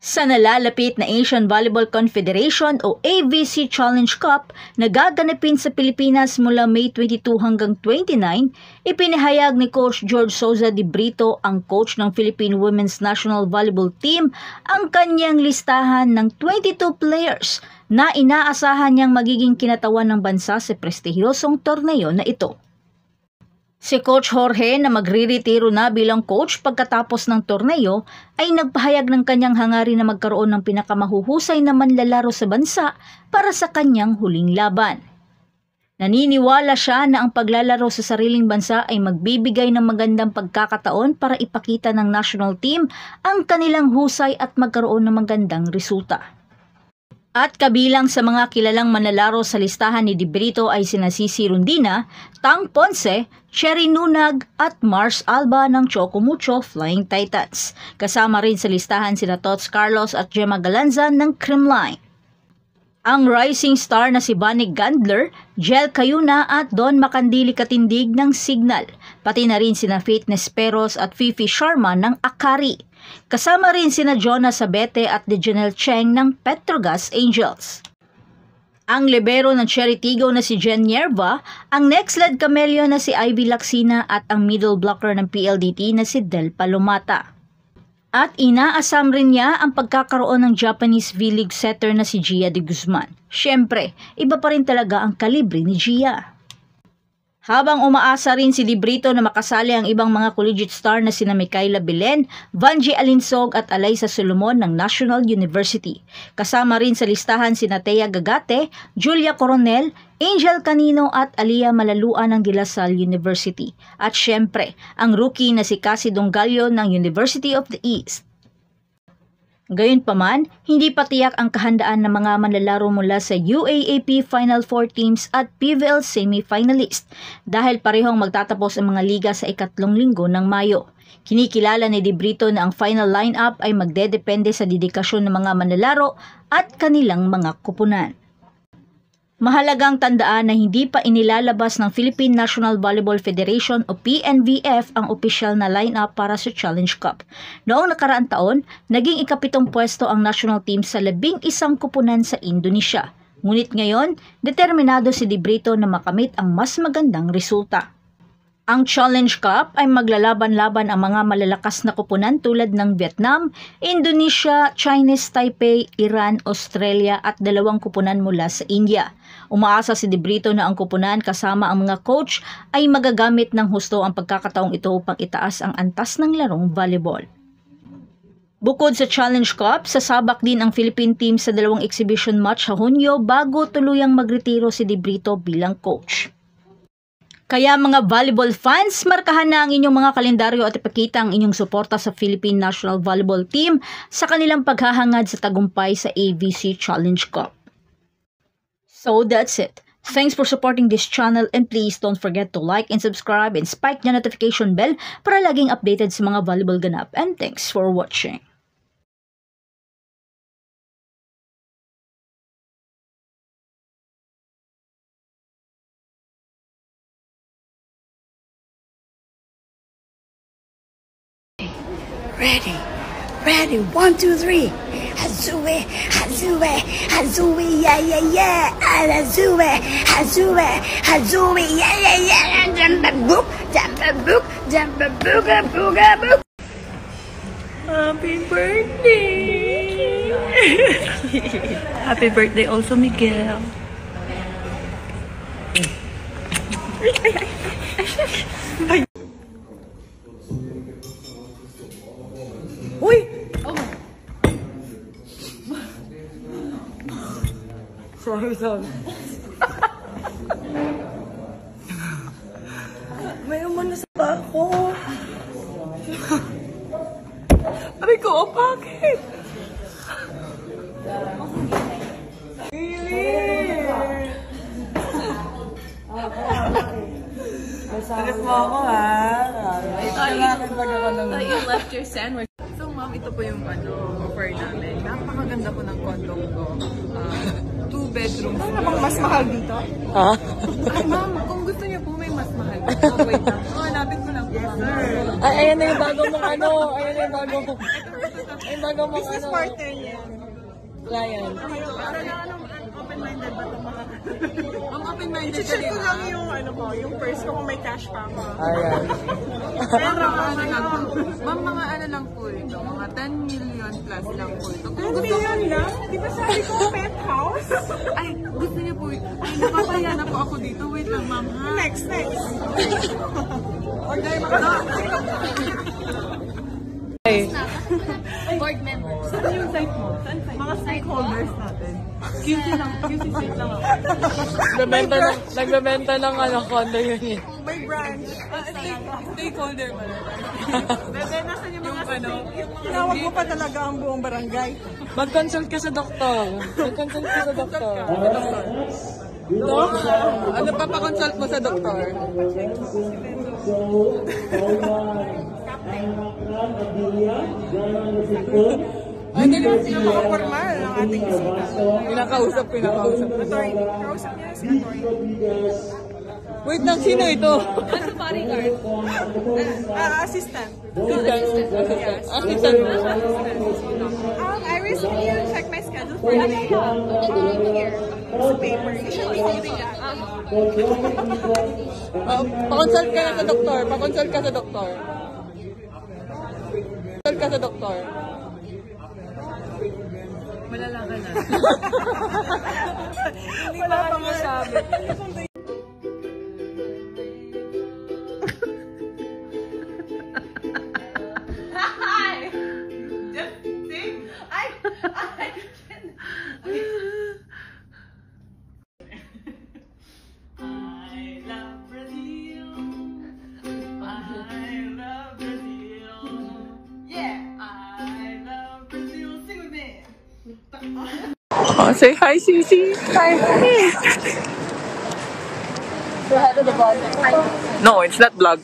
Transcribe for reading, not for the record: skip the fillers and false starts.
Sa nalalapit na Asian Volleyball Confederation o AVC Challenge Cup na gaganapin sa Pilipinas mula May 22 hanggang 29, ipinahayag ni Coach George Souza de Brito, ang coach ng Philippine Women's National Volleyball Team, ang kanyang listahan ng 22 players na inaasahan niyang magiging kinatawan ng bansa sa prestihiyosong torneo na ito. Si Coach Jorge, na magre-retiro na bilang coach pagkatapos ng torneo, ay nagpahayag ng kanyang hangarin na magkaroon ng pinakamahuhusay na manlalaro sa bansa para sa kanyang huling laban. Naniniwala siya na ang paglalaro sa sariling bansa ay magbibigay ng magandang pagkakataon para ipakita ng national team ang kanilang husay at magkaroon ng magandang resulta. At kabilang sa mga kilalang manlalaro sa listahan ni de Brito ay sina Cici Rondina, Tang Ponce, Cherry Nunag at Mars Alba ng Chocomucho Flying Titans. Kasama rin sa listahan sina Tots Carlos at Gemma Galanza ng Creamline. Ang rising star na si Banig Gandler, Jel Cayuna at Don Macandili Katindig ng Signal, pati na rin sina Fitness Peros at Fifi Sharma ng Akari. Kasama rin sina Jonas Sabete at Dejanel Cheng ng Petrogas Angels. Ang libero ng Cherry Tigo na si Jen Nierva, ang next lead camellia na si Ivy Lacsina at ang middle blocker ng PLDT na si Del Palomata. At inaasam rin niya ang pagkakaroon ng Japanese V-League setter na si Gia de Guzman. Siyempre, iba pa rin talaga ang kalibre ni Gia. Habang umaasa rin si de Brito na makasali ang ibang mga collegiate star na sina Micaela Belen, Vanji Alinsog at Alaysa Solomon ng National University. Kasama rin sa listahan sina Thea Gagate, Julia Coronel, Angel Canino at Alia Malaluan ng De La Salle University. At syempre, ang rookie na si Cassie Dongallo ng University of the East. Gayunpaman, hindi pa tiyak ang kahandaan ng mga manlalaro mula sa UAAP Final Four teams at PVL semi-finalist dahil parehong magtatapos ang mga liga sa ikatlong linggo ng Mayo. Kinikilala ni de Brito na ang final lineup ay magdedepende sa dedikasyon ng mga manlalaro at kanilang mga kupunan. Mahalagang tandaan na hindi pa inilalabas ng Philippine National Volleyball Federation o PNVF ang opisyal na lineup para sa Challenge Cup. Noong nakaraang taon, naging ikapitong pwesto ang national team sa 11 kupunan sa Indonesia. Ngunit ngayon, determinado si de Brito na makamit ang mas magandang resulta. Ang Challenge Cup ay maglalaban-laban ang mga malalakas na kupunan tulad ng Vietnam, Indonesia, Chinese Taipei, Iran, Australia at 2 kupunan mula sa India. Umaasa si de Brito na ang kupunan kasama ang mga coach ay magagamit ng husto ang pagkakataong ito upang itaas ang antas ng larong volleyball. Bukod sa Challenge Cup, sasabak din ang Philippine team sa 2 exhibition match sa Hunyo bago tuluyang magretiro si de Brito bilang coach. Kaya mga volleyball fans, markahan na ang inyong mga kalendaryo at ipakita ang inyong suporta sa Philippine National Volleyball Team sa kanilang paghahangad sa tagumpay sa AVC Challenge Cup. So that's it. Thanks for supporting this channel and please don't forget to like and subscribe and spike the notification bell para laging updated sa mga volleyball ganap. And thanks for watching. Ready, 1, 2, 3. Hazue, Hazue, Hazue, yeah, yeah, yeah. Hazue, Hazue, Hazue, yeah, yeah, yeah. Jump book, jump book. Happy birthday. Happy birthday also, Miguel. Uy! Oh. Sorry. May umano sa bako. Aray ko, bakit? Really? Sakit mo ako, ha? You left your sandwich. So, ma'am, ito po yung offer namin. Napakaganda po ng condo ko. 2 bedrooms. Ano bang mas mahal dito? Ha? Ay, ma'am, kung gusto niyo po may mas mahal dito. Wait lang. Hanapin ko lang po. Yes, sir. Ay, ayan na yung bago mong ano. Ayan na yung bago mo. Business partner niya. Client. Para na open-minded ba ito mga? Ang open-minded ka ko lang yung yung purse ko kung may cash pa ako. Ayan. Pero ma'am, mga lang po ito. Mga 10 million plus lang po ito. 10 million lang? Di ba sabi ko penthouse? Ay, gusto niyo po. Ay, napapaya na po ako dito. Wait lang, ma'am. Next. Order mo na. Board members. Saan yung site mo? Mga stakeholders natin. QC site lang ako. Nagbebenta ng condo yun eh. May branch. Stakeholder mo na. Bebe, nasan yung mga tinawag mo pa talaga ang buong barangay. Mag-consult ka sa doktor. Mag-consult ka sa doktor. Dok? Ano pa pa-consult mo sa doktor? Ay, hindi naman pinapaka-formal ng ating bisita. Pinakausap. Attorney. Kausap niya si attorney. Wait lang, sino ito? Ano bodyguard? Assistant. Assistant. I recently checked my schedule for the day. Here. Sa paper. You should be doing that. Pa-consult ka na sa doktor. Pa-consult ka sa doktor. Pa-consult ka sa doktor. Malala ka na. Wala pa masabi. Oh, say hi, Sisi. Hi. So, how do the vlog? No, it's not vlog.